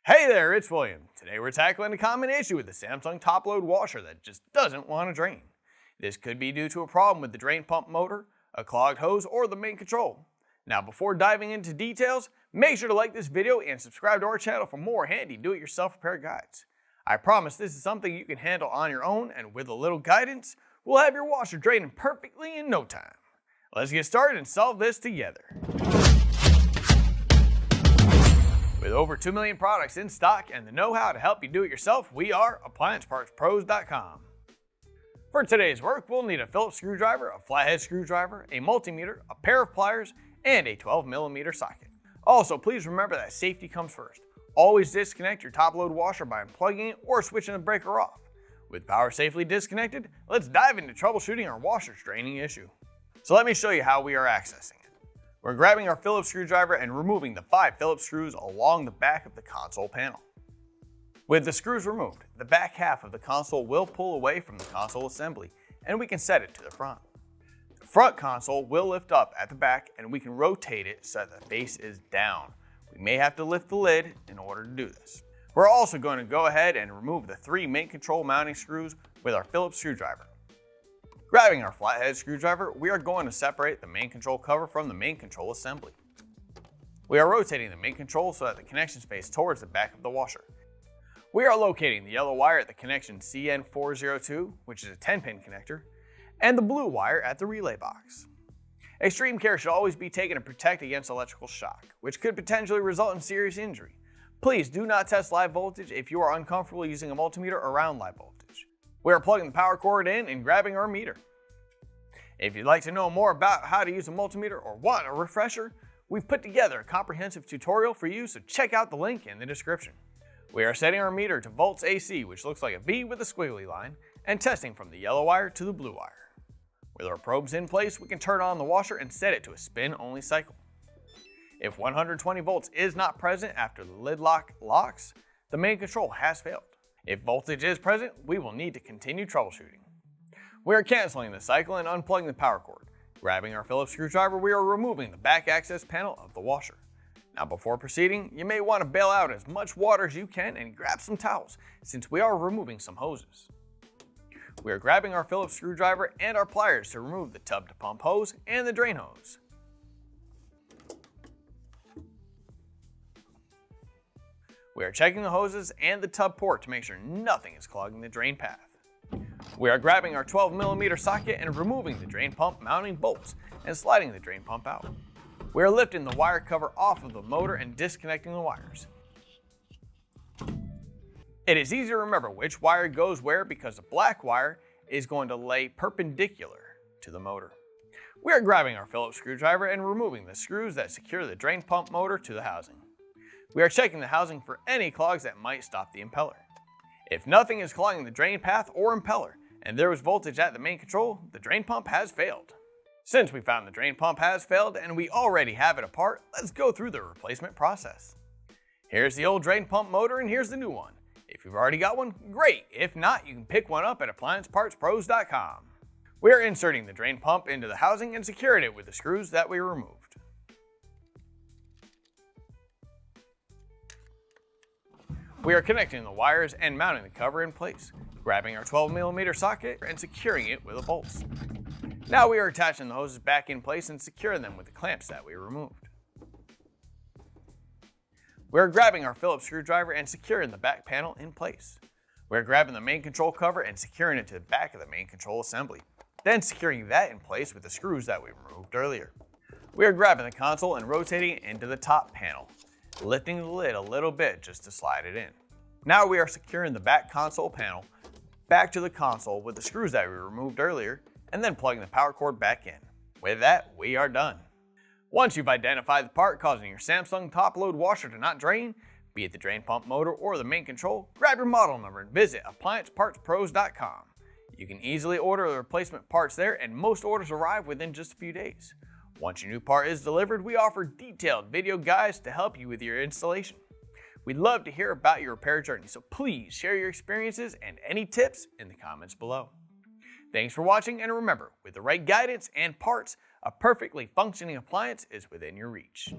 Hey there, it's William. Today we're tackling a common issue with the Samsung top-load washer that just doesn't want to drain. This could be due to a problem with the drain pump motor, a clogged hose, or the main control. Now before diving into details, make sure to like this video and subscribe to our channel for more handy do-it-yourself repair guides. I promise this is something you can handle on your own, and with a little guidance, we'll have your washer draining perfectly in no time. Let's get started and solve this together. With over 2 million products in stock and the know-how to help you do it yourself, we are AppliancePartsPros.com. For today's work, we'll need a Phillips screwdriver, a Flathead screwdriver, a multimeter, a pair of pliers, and a 12mm socket. Also, please remember that safety comes first. Always disconnect your top-load washer by unplugging it or switching the breaker off. With power safely disconnected, let's dive into troubleshooting our washer's draining issue. So let me show you how we are accessing it. We're grabbing our Phillips screwdriver and removing the 5 Phillips screws along the back of the console panel. With the screws removed, the back half of the console will pull away from the console assembly, and we can set it to the front. The front console will lift up at the back, and we can rotate it so that the face is down. We may have to lift the lid in order to do this. We're also going to go ahead and remove the 3 main control mounting screws with our Phillips screwdriver. Grabbing our flathead screwdriver, we are going to separate the main control cover from the main control assembly. We are rotating the main control so that the connections face towards the back of the washer. We are locating the yellow wire at the connection CN402, which is a 10-pin connector, and the blue wire at the relay box. Extreme care should always be taken to protect against electrical shock, which could potentially result in serious injury. Please do not test live voltage if you are uncomfortable using a multimeter around live voltage. We are plugging the power cord in and grabbing our meter. If you'd like to know more about how to use a multimeter or want a refresher, we've put together a comprehensive tutorial for you, so check out the link in the description. We are setting our meter to volts AC, which looks like a V with a squiggly line, and testing from the yellow wire to the blue wire. With our probes in place, we can turn on the washer and set it to a spin-only cycle. If 120 volts is not present after the lid lock locks, the main control has failed. If voltage is present, we will need to continue troubleshooting. We are canceling the cycle and unplugging the power cord. Grabbing our Phillips screwdriver, we are removing the back access panel of the washer. Now before proceeding, you may want to bail out as much water as you can and grab some towels, since we are removing some hoses. We are grabbing our Phillips screwdriver and our pliers to remove the tub to pump hose and the drain hose. We are checking the hoses and the tub port to make sure nothing is clogging the drain path. We are grabbing our 12mm socket and removing the drain pump mounting bolts and sliding the drain pump out. We are lifting the wire cover off of the motor and disconnecting the wires. It is easy to remember which wire goes where because the black wire is going to lay perpendicular to the motor. We are grabbing our Phillips screwdriver and removing the screws that secure the drain pump motor to the housing. We are checking the housing for any clogs that might stop the impeller. If nothing is clogging the drain path or impeller, and there was voltage at the main control, the drain pump has failed. Since we found the drain pump has failed and we already have it apart, let's go through the replacement process. Here's the old drain pump motor and here's the new one. If you've already got one, great. If not, you can pick one up at AppliancePartsPros.com. We are inserting the drain pump into the housing and securing it with the screws that we removed. We are connecting the wires and mounting the cover in place, grabbing our 12mm socket and securing it with the bolts. Now we are attaching the hoses back in place and securing them with the clamps that we removed. We are grabbing our Phillips screwdriver and securing the back panel in place. We are grabbing the main control cover and securing it to the back of the main control assembly, then securing that in place with the screws that we removed earlier. We are grabbing the console and rotating it into the top panel, lifting the lid a little bit just to slide it in. Now we are securing the back console panel back to the console with the screws that we removed earlier, and then plugging the power cord back in. With that, we are done. Once you've identified the part causing your Samsung top-load washer to not drain, be it the drain pump motor or the main control, grab your model number and visit AppliancePartsPros.com. You can easily order the replacement parts there, and most orders arrive within just a few days. Once your new part is delivered, we offer detailed video guides to help you with your installation. We'd love to hear about your repair journey, so please share your experiences and any tips in the comments below. Thanks for watching, and remember, with the right guidance and parts, a perfectly functioning appliance is within your reach.